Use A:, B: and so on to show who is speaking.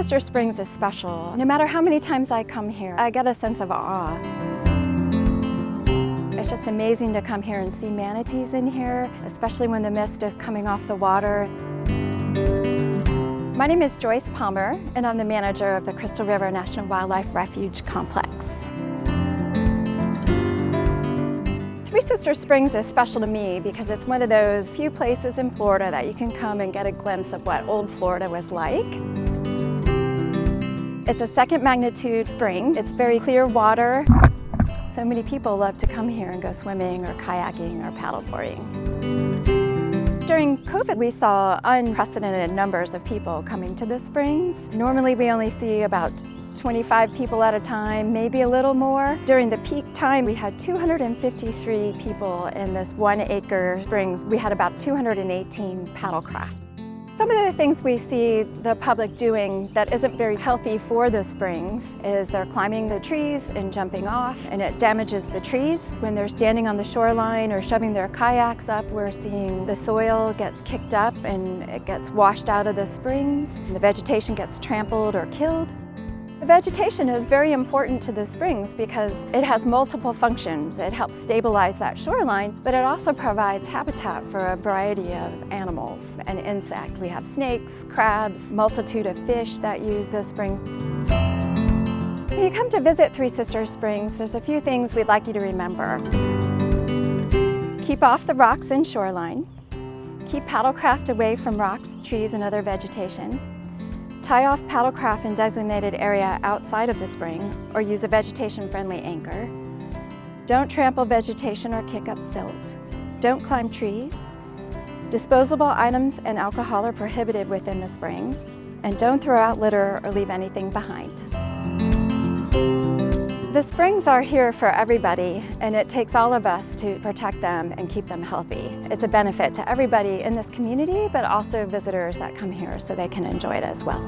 A: Sisters Springs is special. No matter how many times I come here, I get a sense of awe. It's just amazing to come here and see manatees in here, especially when the mist is coming off the water. My name is Joyce Palmer, and I'm the manager of the Crystal River National Wildlife Refuge Complex. Three Sisters Springs is special to me because it's one of those few places in Florida that you can come and get a glimpse of what old Florida was like. It's a second magnitude spring. It's very clear water. So many people love to come here and go swimming or kayaking or paddleboarding. During COVID, we saw unprecedented numbers of people coming to the springs. Normally, we only see about 25 people at a time, maybe a little more. During the peak time, we had 253 people in this 1 acre springs. We had about 218 paddlecraft. Some of the things we see the public doing that isn't very healthy for the springs is they're climbing the trees and jumping off, and it damages the trees. When they're standing on the shoreline or shoving their kayaks up, we're seeing the soil gets kicked up and it gets washed out of the springs. The vegetation gets trampled or killed. The vegetation is very important to the springs because it has multiple functions. It helps stabilize that shoreline, but it also provides habitat for a variety of animals and insects. We have snakes, crabs, multitude of fish that use the springs. When you come to visit Three Sisters Springs, there's a few things we'd like you to remember. Keep off the rocks and shoreline. Keep paddlecraft away from rocks, trees, and other vegetation. Tie off paddlecraft in designated area outside of the spring or use a vegetation-friendly anchor. Don't trample vegetation or kick up silt. Don't climb trees. Disposable items and alcohol are prohibited within the springs. And don't throw out litter or leave anything behind. The springs are here for everybody, and it takes all of us to protect them and keep them healthy. It's a benefit to everybody in this community, but also visitors that come here so they can enjoy it as well.